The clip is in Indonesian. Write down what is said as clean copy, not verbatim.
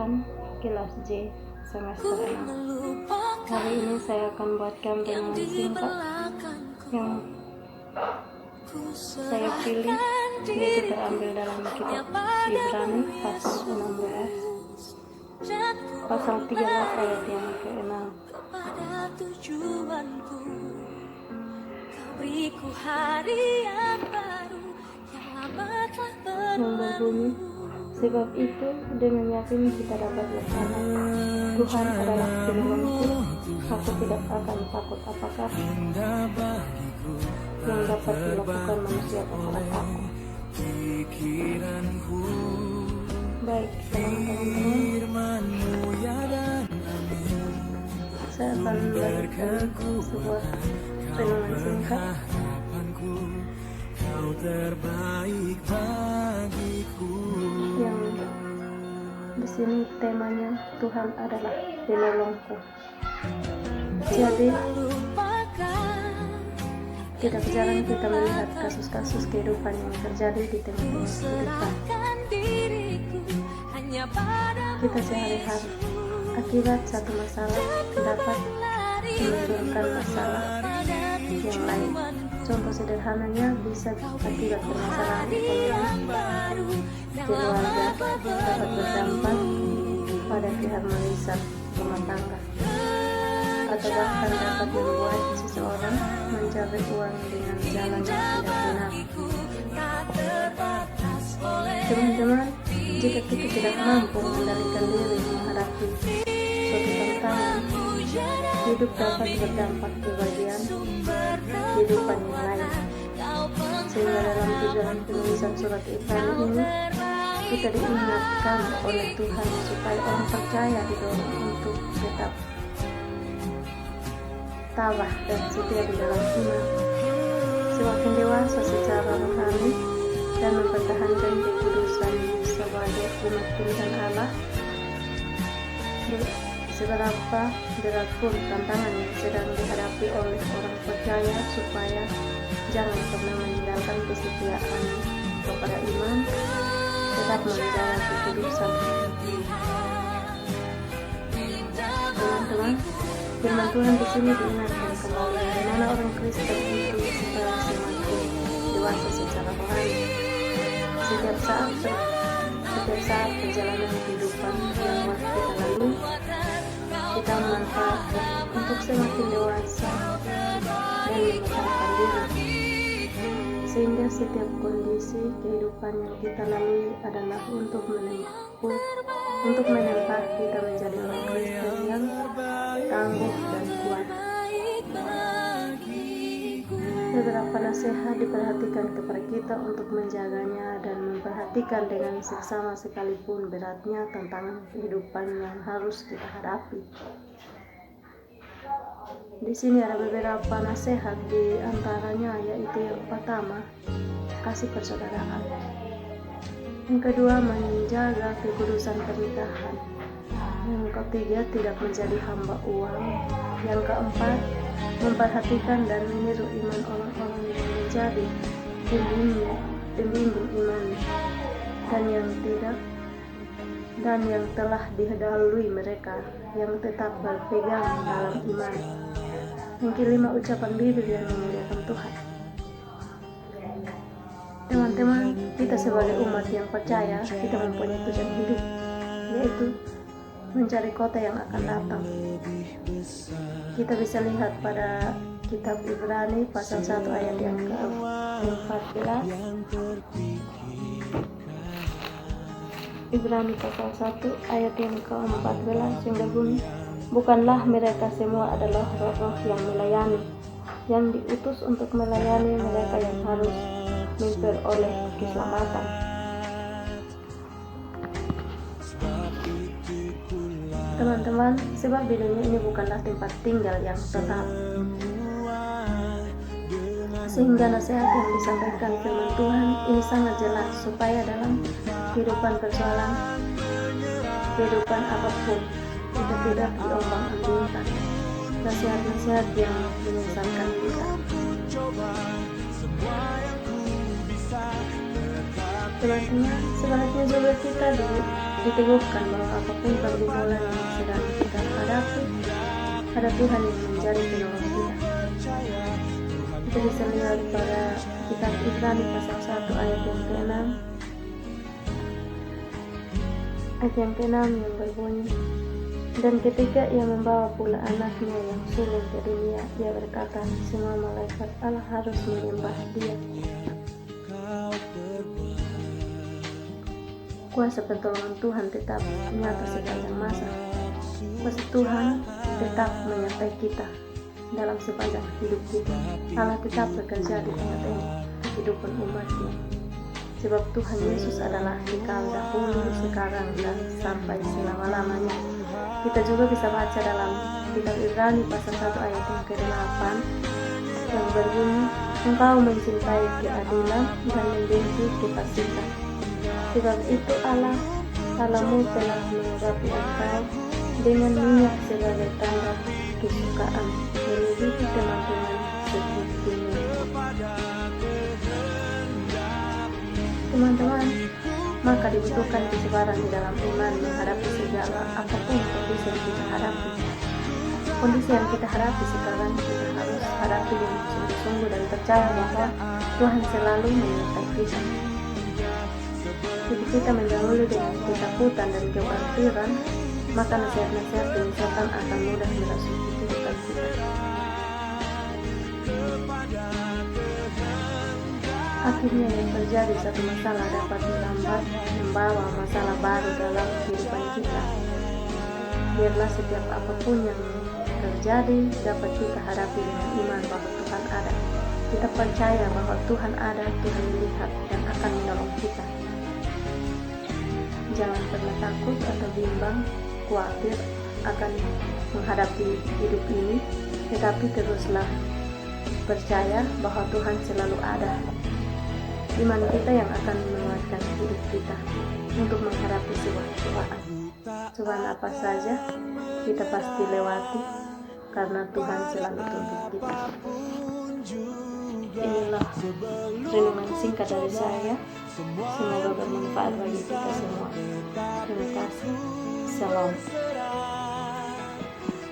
Tuhan, kelas J semester 6. Hari ini saya akan buatkan renungan singkat yang saya pilih, yaitu terambil dalam kitab Ibrani pasal 16 pasal 13 ayat yang ke-6. Yang berbunyi, sebab itu dengan yakin kita dapat berkata, Tuhan adalah penolongku, aku tidak akan takut apakah yang dapat dilakukan manusia terhadap aku. Baik, teman-teman, saya akan memberikan sebuah renungan singkat yang di sini temanya Tuhan adalah penolongku. Jadi tidak jarang kita melihat kasus-kasus kehidupan yang terjadi di tengah-tengah kehidupan kita sehari-hari. Akibat satu masalah dapat memunculkan masalah yang lain. Contoh sederhananya bisa akibat permasalahan ekonomi keluarga dapat berdampak pada keharmonisan rumah tangga, atau bahkan dapat membuat seseorang mencari uang dengan jalan yang tidak benar. Teman-teman, jika kita tidak mampu mengendalikan diri menghadapi suatu tantangan, hidup dapat berdampak ke bagian kehidupan yang lain. Sehingga dalam tujuan penulisan surat Ibrani ini, kita diingatkan oleh Tuhan supaya orang percaya didorong untuk tetap tabah dan setia di dalam iman, semakin dewasa secara rohani dan mempertahankan kekudusan sebagai umat Tuhan Allah. Seberapa berat pun tantangan yang sedang dihadapi oleh orang percaya, supaya jangan pernah meninggalkan kesetiaan kepada iman, tetap menjaga kekudusan. Teman-teman, firman Tuhan di sini diingatkan kembali bagaimana orang Kristen itu supaya semakin dewasa secara rohani. Setiap saat perjalanan kehidupan yang kita lalui, kita memanfaatkan untuk semakin dewasa dan menetapkan diri, sehingga setiap kondisi kehidupan yang kita lalui adalah untuk menempa kita menjadi orang Kristen yang tangguh dan kuat. Beberapa nasihat diperhatikan kepada kita untuk menjaganya dan memperhatikan dengan seksama sekalipun beratnya tantangan kehidupan yang harus kita hadapi. Di sini ada beberapa nasihat, di antaranya yaitu yang pertama, kasih persaudaraan. Yang kedua, menjaga kekudusan pernikahan. Yang ketiga, tidak menjadi hamba uang. Yang keempat, memperhatikan dan meniru iman orang-orang yang menjadi pembimbing iman dan yang telah didahului mereka yang tetap berpegang dalam iman. Yang kelima, ucapan bibir yang memuliakan Tuhan. Teman-teman, kita sebagai umat yang percaya, kita mempunyai tujuan hidup, yaitu mencari kota yang akan datang. Kita bisa lihat pada kitab Ibrani pasal 1 ayat yang ke-14. Ibrani pasal 1 ayat yang ke-14 yang berbunyi, bukanlah mereka semua adalah roh-roh yang melayani, yang diutus untuk melayani mereka yang harus memperoleh keselamatan. Teman-teman, sebab di dunia ini bukanlah tempat tinggal yang tetap. Sehingga nasihat yang disampaikan firman Tuhan ini sangat jelas, supaya dalam kehidupan persoalan, kehidupan apapun, kita tidak diombang-ambingkan nasihat-nasihat yang menyesatkan kita. Teman-teman, sebaliknya juga kita diteguhkan bahwa apapun pergumulan yang sedang kita hadapi, ada Tuhan yang menjadi penolong kita. Kita bisa lihat pada kitab Ibrani pasal 1 ayat yang ke-6. Ayat yang ke-6 yang berbunyi, dan ketika ia membawa pula anaknya yang sulung ke dunia, ia berkata, semua malaikat Allah harus menyembah dia. Kuasa pertolongan Tuhan tetap nyata sepanjang masa. Kuasa Tuhan tetap menyertai kita dalam sepanjang hidup kita. Allah tetap bekerja di tengah-tengah kehidupan umatnya. Sebab Tuhan Yesus adalah kekal dahulu, sekarang, dan sampai selama-lamanya. Kita juga bisa baca dalam kitab Ibrani pasal 1 ayat yang ke-8 yang berbunyi, engkau mencintai keadilan dan membenci kefasikan. Sebab itu Allahmu telah mengurapi engkau dengan minyak sebagai tanda kesukaan, melebihi teman-teman sepertimu. Teman-teman, maka dibutuhkan kesabaran di dalam iman menghadapi segala apapun kondisi yang kita hadapi. Kondisi yang kita hadapi sekarang, kita harus hadapi dengan sungguh-sungguh dan percaya bahwa Tuhan selalu menyertai kita. Jika kita mendahului dengan ketakutan dan kekhawatiran, maka nasihat-nasihat dari setan akan mudah merasuki kehidupan kita. Akhirnya yang terjadi satu masalah dapat melambat membawa masalah baru dalam kehidupan kita. Biarlah setiap apapun yang terjadi dapat kita hadapi dengan iman bahwa Tuhan ada. Kita percaya bahwa Tuhan ada, Tuhan melihat dan akan menolong kita. Jangan pernah takut atau bimbang, khawatir akan menghadapi hidup ini, tetapi teruslah percaya bahwa Tuhan selalu ada. Iman kita yang akan menguatkan hidup kita untuk menghadapi sebuah cobaan apa saja kita pasti lewati karena Tuhan selalu tuntun kita. Inilah renungan singkat dari saya. Semoga bermanfaat bagi kita semua. Terima kasih. Shalom.